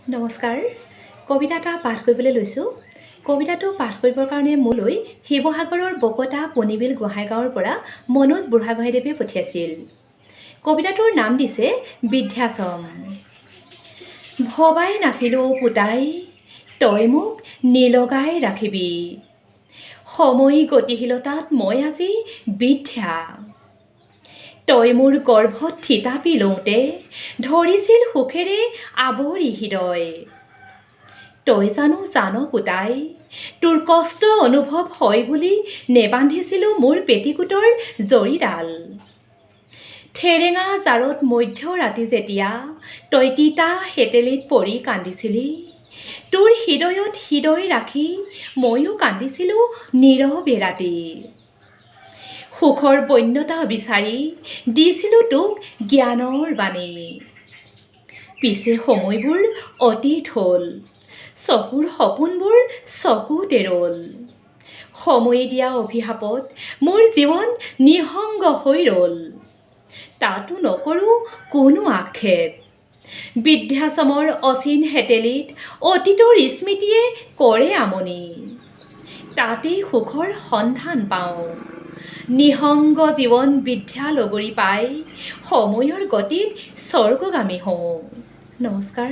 নমস্কাৰ। কবিতা এটা পাঠ কৰিবলৈ লৈছোঁ। কবিতাটো পাঠ কৰিবৰ কাৰণে মোলৈ শিৱসাগৰৰ বকতা পনিবিল গোহাঁইগাঁৱৰ পৰা মনোজ বুঢ়াগোহাঁইদেৱে পঠিয়াইছিল। কবিতাটোৰ নাম দিছে বৃদ্ধাশ্ৰম। ভবাই নাছিলোঁ পুতাই, তই মোক নিলগাই ৰাখিবি। সময় গতিশীলতাত মই আজি বৃদ্ধা। তই মোৰ গৰ্ভত থিতাপি লওঁতে ধৰিছিল সুখেৰে আৱৰি হৃদয়। তই জান পুতাই, তোৰ কষ্ট অনুভৱ হয় বুলি নেবান্ধিছিলোঁ মোৰ পেটিকোটৰ জৰিডাল। ঠেৰেঙা জাৰত মধ্যৰাতি যেতিয়া তই তিতা হেতেলিত পৰি কান্দিছিলি, তোৰ হৃদয়ত হৃদয় ৰাখি ময়ো কান্দিছিলোঁ নীৰৱে ৰাতি। সুখৰ বন্যতা বিচাৰি দিছিলোঁ তোক জ্ঞানৰ বাণী। পিছে সময়বোৰ অতীত হ'ল, চকুৰ সপোনবোৰ চকুতে ৰ'ল। সময়ে দিয়া অভিশাপত মোৰ জীৱন নিঃসংগ হৈ ৰ'ল। তাতো নকৰোঁ কোনো আক্ষেপ। বৃদ্ধাশ্ৰমৰ অচিন হেতেলিত অতীতৰ স্মৃতিয়ে কৰে আমনি। তাতেই সুখৰ সন্ধান পাওঁ। নিঃসংগ জীৱন বৃদ্ধা লগৰী পাই সময়ৰ গতিত স্বৰ্গগামী হওঁ। নমস্কাৰ।